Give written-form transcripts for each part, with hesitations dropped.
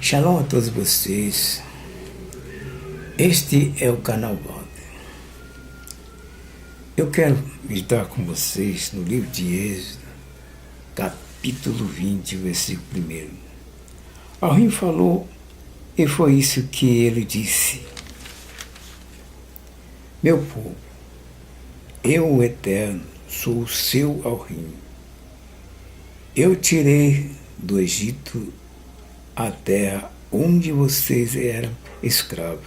Shalom a todos vocês. Este é o canal Walter. Eu quero meditar com vocês no livro de Êxodo, capítulo 20, versículo 1. Elohim falou, e foi isso que ele disse: Meu povo, eu, o Eterno, sou o seu Elohim. Eu tirei do Egito a terra onde vocês eram escravos.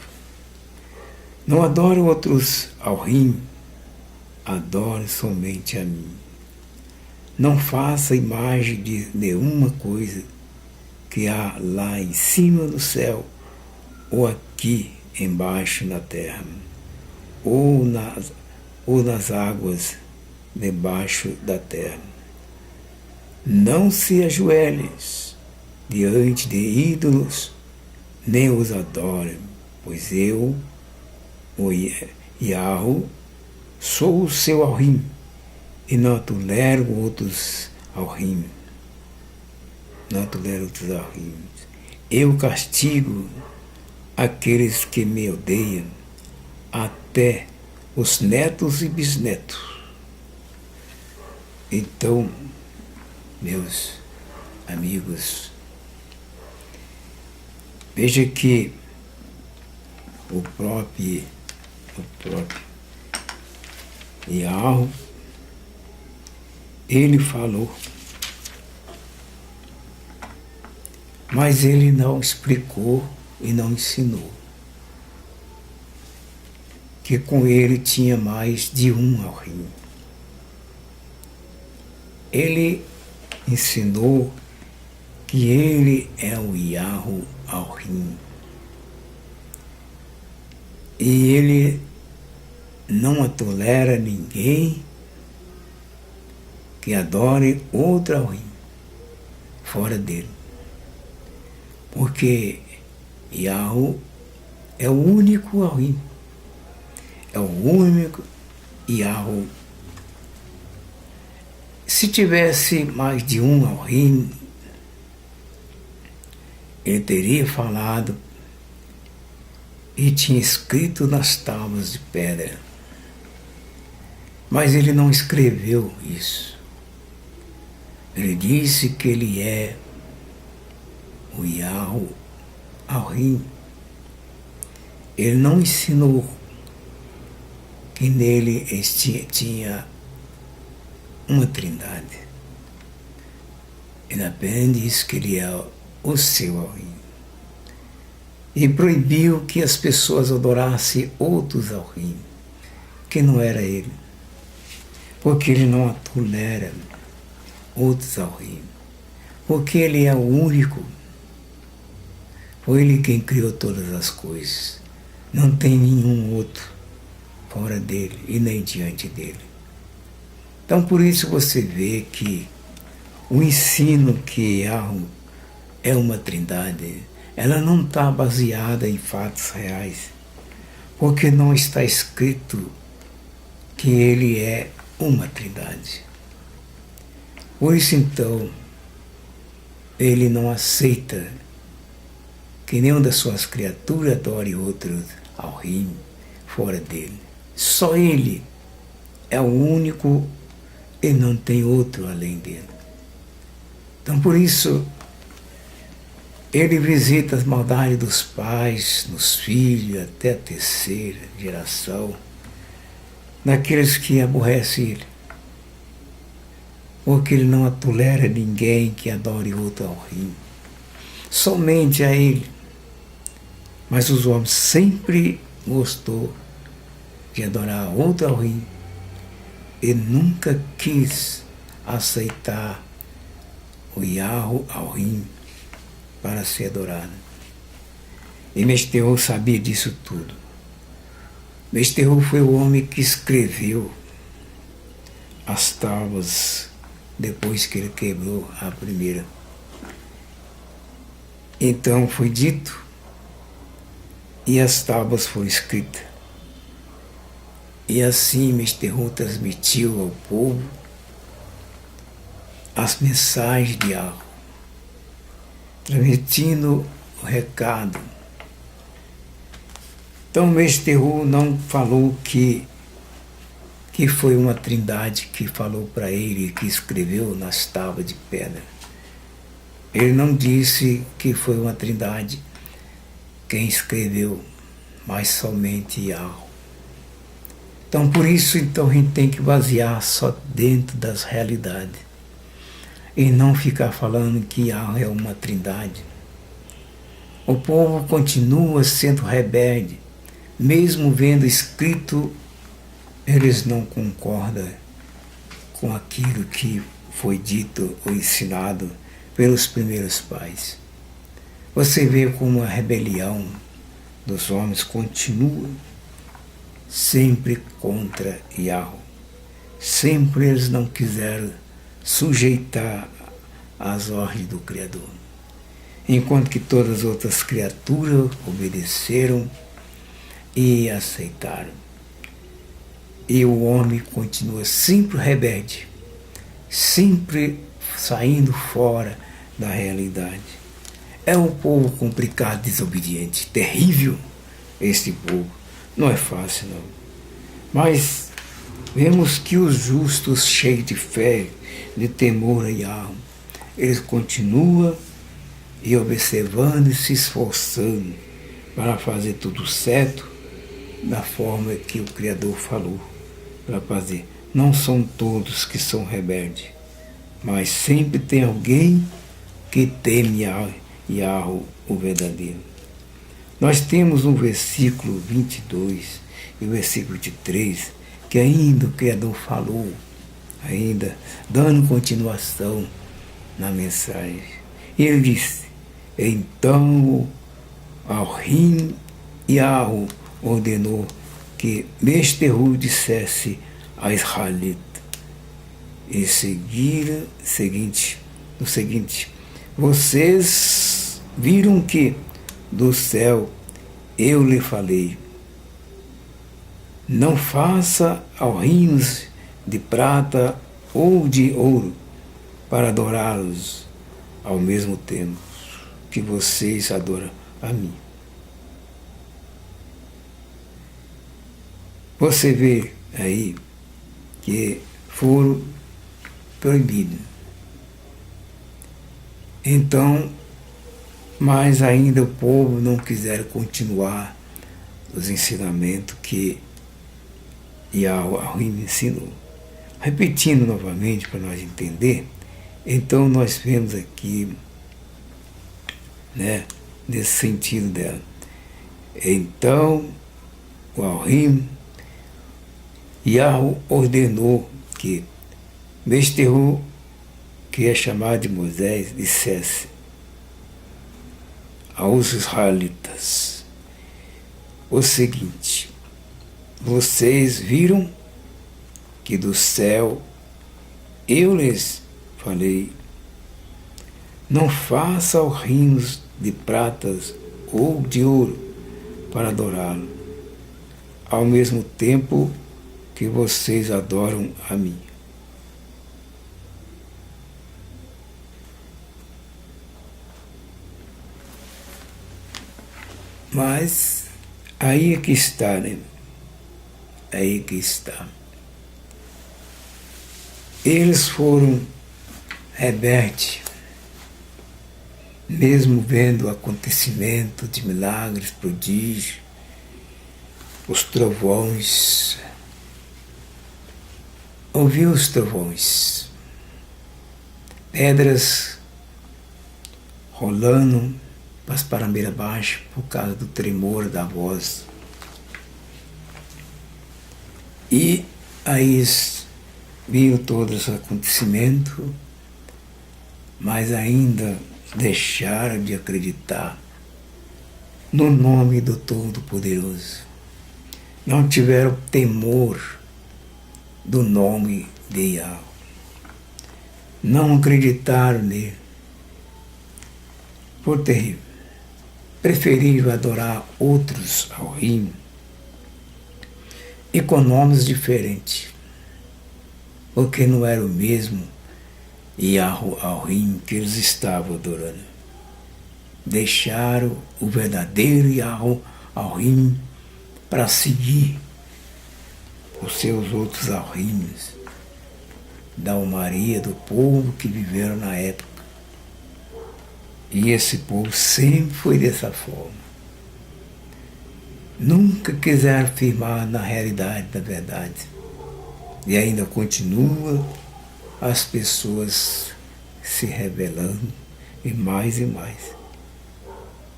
Não adoro outros Elohim, adore somente a mim. Não faça imagem de nenhuma coisa que há lá em cima no céu, ou aqui embaixo na terra, ou nas águas debaixo da terra. Não se ajoelhes diante de ídolos, nem os adore, pois eu, o Yahweh, sou o seu Elohim, e não tolero outros Elohim. Não tolero outros Elohim. Eu castigo aqueles que me odeiam, até os netos e bisnetos. Então, meus amigos, veja que o próprio Yahweh, ele falou, mas ele não explicou e não ensinou que com ele tinha mais de um Elohim. Ele ensinou que ele é o Yahweh Elohim. E ele não tolera ninguém que adore outro Elohim fora dele. Porque Yahweh é o único Elohim. É o único Yahweh. Se tivesse mais de um Elohim, ele teria falado e tinha escrito nas tábuas de pedra. Mas ele não escreveu isso. Ele disse que ele é o Yahweh Elohim. Ele não ensinou que nele tinha uma trindade. Ele apenas disse que ele é o seu Elohim. E proibiu que as pessoas adorassem outros Elohim, que não era ele. Porque ele não tolera outros Elohim. Porque ele é o único. Foi ele quem criou todas as coisas. Não tem nenhum outro fora dele e nem diante dele. Então por isso você vê que o ensino que Yahweh é uma trindade, ela não está baseada em fatos reais, porque não está escrito que ele é uma trindade. Por isso então, ele não aceita que nenhuma das suas criaturas adore outro Elohim fora dele. Só ele é o único e não tem outro além dele. Então por isso, ele visita as maldades dos pais, nos filhos, até a terceira geração, daqueles que aborrecem ele. Porque ele não tolera ninguém que adore outro Elohim. Somente a ele. Mas os homens sempre gostou de adorar outro Elohim e nunca quis aceitar o Yahweh Elohim para ser adorado. E Meshterro sabia disso tudo. Meshterro foi o homem que escreveu as tábuas depois que ele quebrou a primeira. Então foi dito e as tábuas foram escritas. E assim Meshterro transmitiu ao povo as mensagens de Yahweh, transmitindo o recado. Então Meshterru não falou que foi uma trindade que falou para ele, que escreveu nas tábuas de pedra. Ele não disse que foi uma trindade quem escreveu, mas somente Yahweh. Então por isso então, a gente tem que basear só dentro das realidades e não ficar falando que Yahweh é uma trindade. O povo continua sendo rebelde, mesmo vendo escrito, eles não concordam com aquilo que foi dito ou ensinado pelos primeiros pais. Você vê como a rebelião dos homens continua sempre contra Yahweh. Sempre eles não quiseram sujeitar às ordens do Criador. Enquanto que todas as outras criaturas obedeceram e aceitaram. E o homem continua sempre rebelde, sempre saindo fora da realidade. É um povo complicado, desobediente, terrível este povo. Não é fácil, não. Mas vemos que os justos, cheios de fé, de temor a Yahweh, eles continuam e observando e se esforçando para fazer tudo certo da forma que o Criador falou para fazer. Não são todos que são rebeldes, mas sempre tem alguém que teme Yahweh, o verdadeiro. Nós temos um versículo 22 e o versículo 23, que ainda o Criador falou, ainda dando continuação na mensagem. E ele disse: então Elohim Yahweh ordenou que Meshterru dissesse a Israelita e seguir o seguinte: vocês viram que do céu eu lhe falei, não faça alrinos de prata ou de ouro para adorá-los ao mesmo tempo que vocês adoram a mim. Você vê aí que foram proibidos. Então, mas ainda o povo não quiser continuar os ensinamentos que Yahweh ensinou. Repetindo novamente para nós entender, então nós vemos aqui, né, nesse sentido dela. Então, o Elohim Yahweh ordenou que Meshterru, que é chamado de Moisés, dissesse aos israelitas o seguinte: vocês viram que do céu eu lhes falei, não faça alrinos de pratas ou de ouro para adorá-lo, ao mesmo tempo que vocês adoram a mim. Mas aí é que está, né? Aí que está. Eles foram rebeldes, mesmo vendo o acontecimento de milagres, prodígios, os trovões. Ouviu os trovões, pedras rolando para beira abaixo por causa do tremor da voz. E aí viram todos os acontecimentos, mas ainda deixaram de acreditar no nome do Todo-Poderoso. Não tiveram temor do nome de Yahweh. Não acreditaram nele. Por terrível. Preferiram adorar outros Elohim e com nomes diferentes, porque não era o mesmo Yahweh Elohim que eles estavam adorando. deixaram o verdadeiro Elohim para seguir os seus outros Elohims da almaria do povo que viveram na época. E esse povo sempre foi dessa forma. Nunca quiseram firmar na realidade da verdade. E ainda continua as pessoas se rebelando e mais e mais.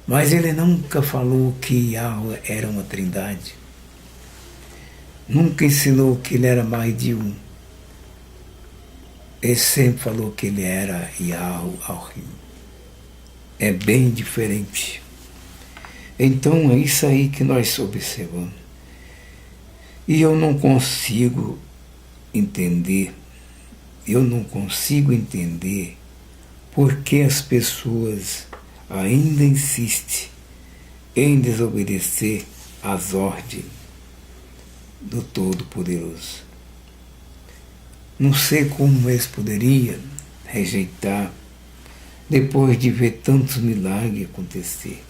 Mas ele nunca falou que Yahweh era uma trindade. Nunca ensinou que ele era mais de um. Ele sempre falou que ele era Yahweh Elohim. É bem diferente. Então é isso aí que nós observamos. E eu não consigo entender por que as pessoas ainda insistem em desobedecer às ordens do Todo-Poderoso. Não sei como eles poderiam rejeitar depois de ver tantos milagres acontecer.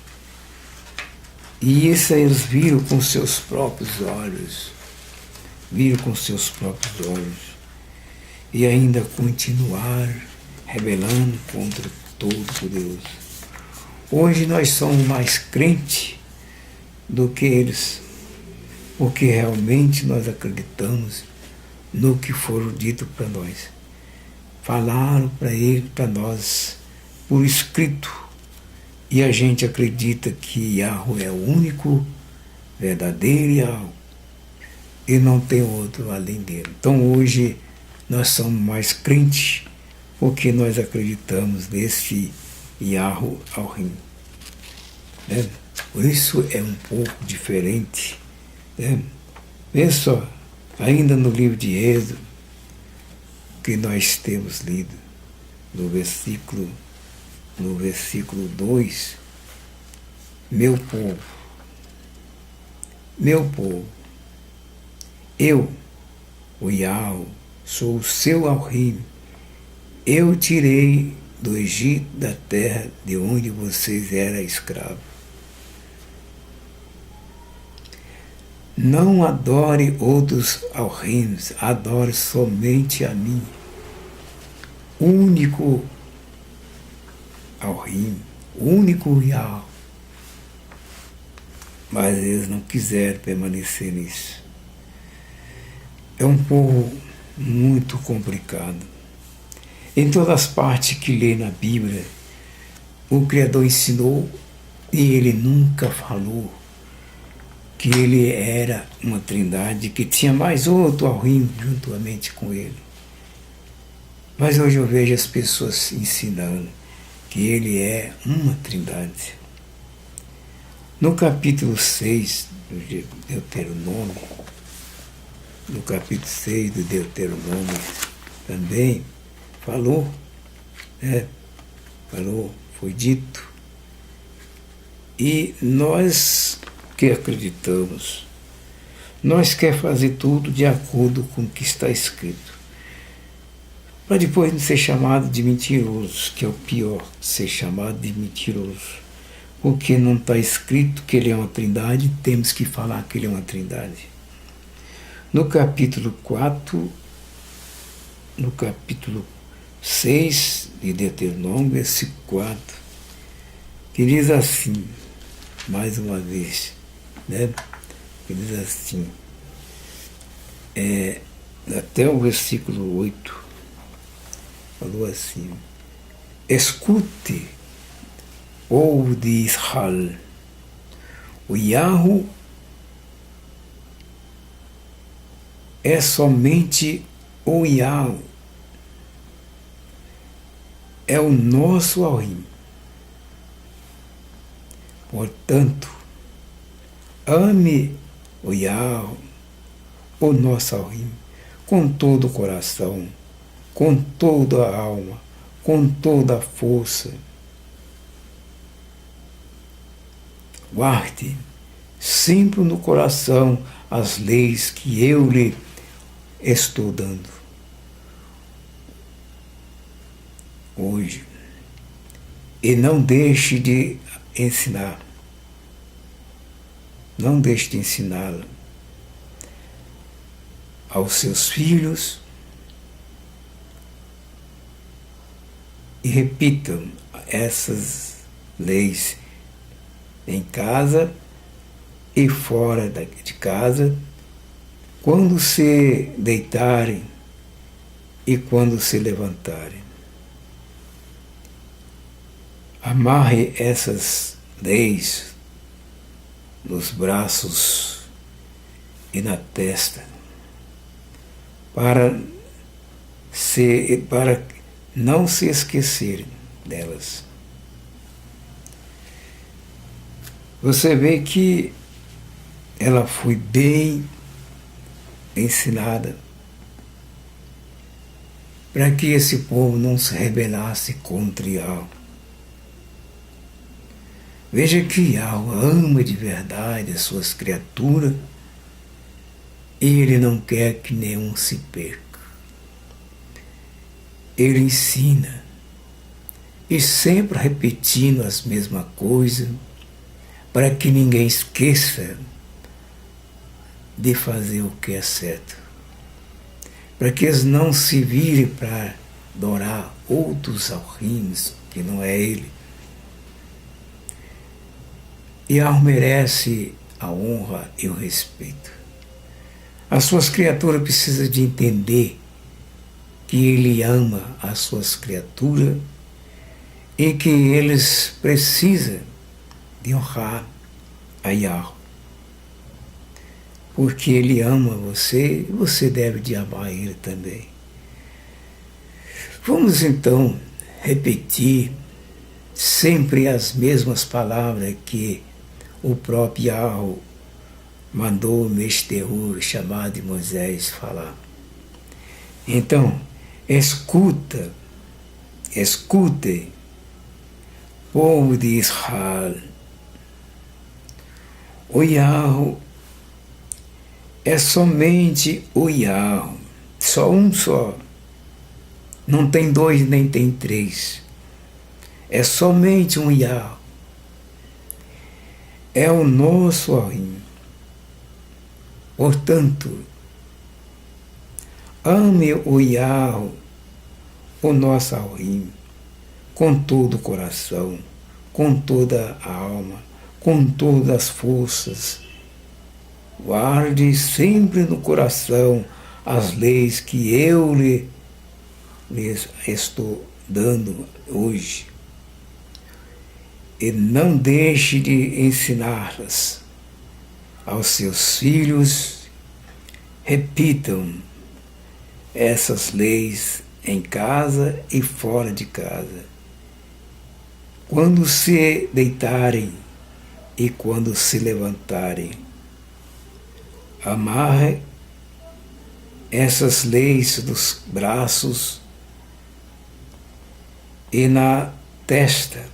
E isso eles viram com seus próprios olhos. E ainda continuar rebelando contra o Todo-Poderoso. Hoje nós somos mais crentes do que eles, porque realmente nós acreditamos no que foram dito para nós. Falaram para nós por escrito, e a gente acredita que Yahweh é o único verdadeiro Yahweh e não tem outro além dele. Então hoje nós somos mais crentes porque nós acreditamos nesse Yahweh Elohim. Né? Por isso é um pouco diferente. Né? Veja só, ainda no livro de Êxodo, que nós temos lido, no versículo 2, meu povo, eu, o Yahweh, sou o seu Elohim, eu tirei do Egito, da terra de onde vocês eram escravos. Não adore outros Elohims, adore somente a mim, único Elohim, único Yahweh. Mas eles não quiseram permanecer nisso. É um povo muito complicado. Em todas as partes que lê na Bíblia, o Criador ensinou e ele nunca falou que ele era uma trindade, que tinha mais outro Elohim juntamente com ele. Mas hoje eu vejo as pessoas ensinando que ele é uma trindade. No capítulo 6 do Deuteronômio, também falou, foi dito. E nós que acreditamos, nós queremos fazer tudo de acordo com o que está escrito, para depois não ser chamado de mentiroso, que é o pior, ser chamado de mentiroso. Porque não está escrito que ele é uma trindade, temos que falar que ele é uma trindade. No capítulo 4, no capítulo 6 de Deuteronômio, versículo 4, que diz assim, mais uma vez, né? Que diz assim, até o versículo 8, falou assim, escute, povo de Israel, o Yahweh é somente o Yahweh, é o nosso Elohim. Portanto, ame o Yahweh, o nosso Elohim, com todo o coração, com toda a alma, com toda a força. Guarde sempre no coração as leis que eu lhe estou dando hoje. E não deixe de ensinar. Não deixe de ensiná-la aos seus filhos e repitam essas leis em casa e fora de casa, quando se deitarem e quando se levantarem. Amarre essas leis nos braços e na testa para não se esquecerem delas. Você vê que ela foi bem ensinada para que esse povo não se rebelasse contra Yahweh. Veja que Yahweh ama de verdade as suas criaturas e Ele não quer que nenhum se perca. Ele ensina e sempre repetindo as mesmas coisas para que ninguém esqueça de fazer o que é certo, para que eles não se virem para adorar outros alrimes que não é Ele. Yahweh merece a honra e o respeito. As suas criaturas precisam de entender que Ele ama as suas criaturas e que eles precisam de honrar a Yahweh. Porque Ele ama você e você deve de amar Ele também. Vamos então repetir sempre as mesmas palavras que o próprio Yahweh mandou o Meshterur, chamado de Moisés, falar. Então, escute, povo de Israel. O Yahweh é somente o Yahweh, só um só. Não tem dois, nem tem três. É somente um Yahweh. É o nosso Elohim. Portanto, ame o Yahweh, o nosso Elohim, com todo o coração, com toda a alma, com todas as forças. Guarde sempre no coração as leis que eu lhes estou dando hoje. E não deixe de ensiná-las aos seus filhos. Repitam essas leis em casa e fora de casa. Quando se deitarem e quando se levantarem, amarre essas leis dos braços e na testa,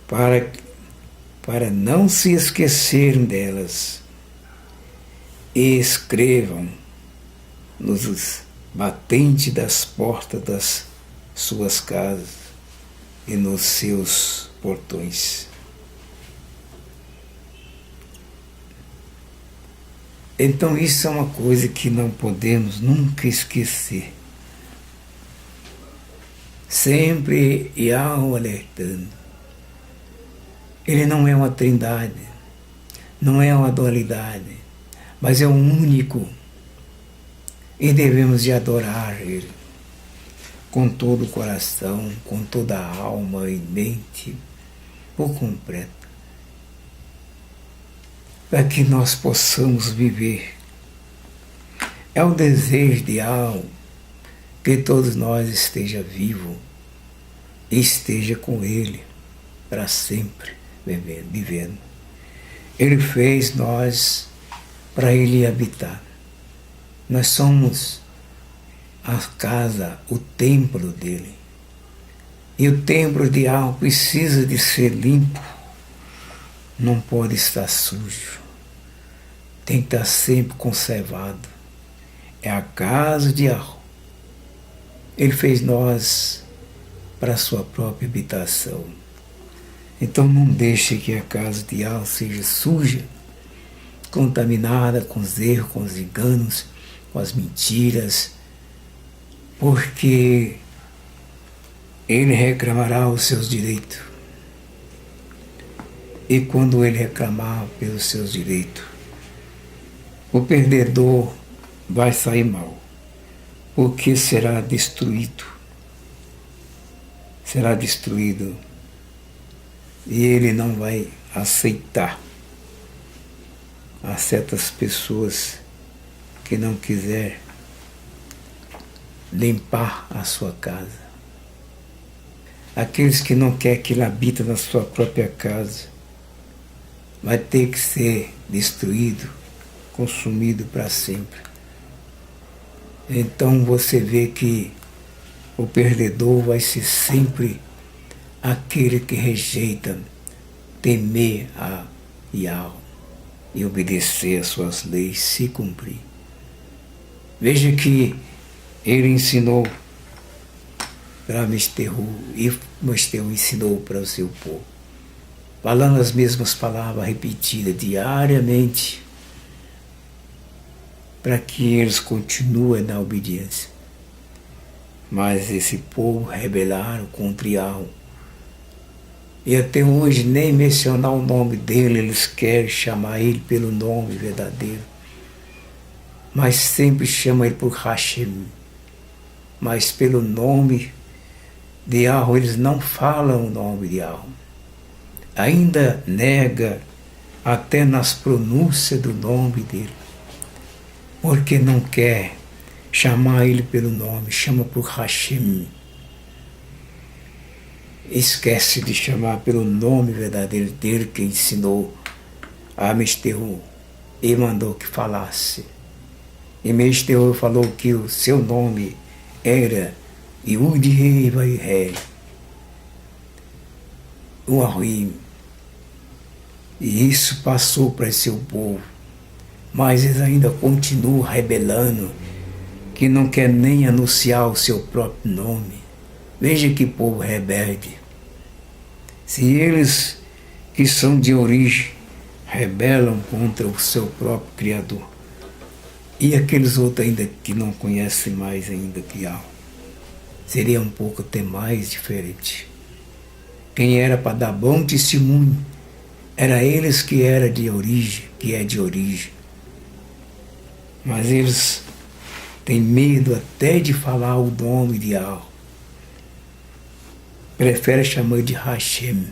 para não se esquecerem delas, e escrevam nos batentes das portas das suas casas e nos seus portões. Então isso é uma coisa que não podemos nunca esquecer. Sempre Yahweh alertando. Ele não é uma trindade, não é uma dualidade, mas é o único. E devemos de adorar Ele com todo o coração, com toda a alma e mente, por completo, para que nós possamos viver. É o desejo de Yahweh que todos nós esteja vivo e esteja com Ele para sempre vivendo. Ele fez nós para Ele habitar. Nós somos a casa, o templo dele. E o templo de Yahweh precisa de ser limpo. Não pode estar sujo. Tem que estar sempre conservado. É a casa de Yahweh. Ele fez nós para a sua própria habitação. Então não deixe que a casa de Yahweh seja suja, contaminada com os erros, com os enganos, com as mentiras, porque ele reclamará os seus direitos. E quando ele reclamar pelos seus direitos, o perdedor vai sair mal, porque será destruído. Será destruído. E ele não vai aceitar a certas pessoas que não quiser limpar a sua casa. Aqueles que não querem que ele habite na sua própria casa, vai ter que ser destruído, consumido para sempre. Então você vê que o perdedor vai ser sempre aquele que rejeita temer a Yahweh e obedecer às suas leis, se cumprir. Veja que ele ensinou para Misterru e Misterru ensinou para o seu povo, falando as mesmas palavras repetidas diariamente, para que eles continuem na obediência. Mas esse povo rebelaram contra Yahweh. E até hoje nem mencionar o nome dele, eles querem chamar ele pelo nome verdadeiro. Mas sempre chamam ele por Hashem. Mas pelo nome de Yahweh, eles não falam o nome de Yahweh. Ainda nega até nas pronúncias do nome dele. Porque não quer chamar ele pelo nome, chama por Hashem. Esquece de chamar pelo nome verdadeiro dele que ensinou a Misterru e mandou que falasse. E Misterru falou que o seu nome era Yud-Heh Vav-Heh, o Ahim. E isso passou para seu povo. Mas eles ainda continuam rebelando, que não quer nem anunciar o seu próprio nome. Veja que povo rebelde. Se eles que são de origem rebelam contra o seu próprio Criador, e aqueles outros ainda que não conhecem mais ainda que Yahweh, seria um pouco até mais diferente. Quem era para dar bom testemunho era eles que era de origem, que é de origem. Mas eles têm medo até de falar o nome de Yahweh. Prefere chamar de Hashem,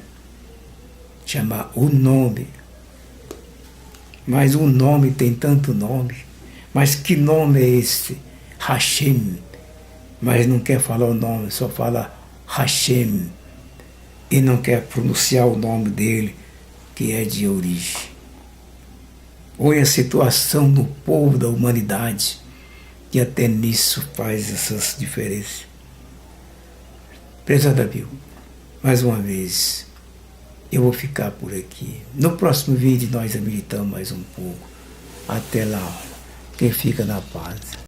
chamar o nome. Mas o nome tem tanto nome. Mas que nome é esse? Hashem. Mas não quer falar o nome, só fala Hashem. E não quer pronunciar o nome dele, que é de origem. Olha a situação do povo, da humanidade, que até nisso faz essas diferenças. Prezado amigo, mais uma vez, eu vou ficar por aqui. No próximo vídeo nós meditamos mais um pouco. Até lá, quem fica na paz.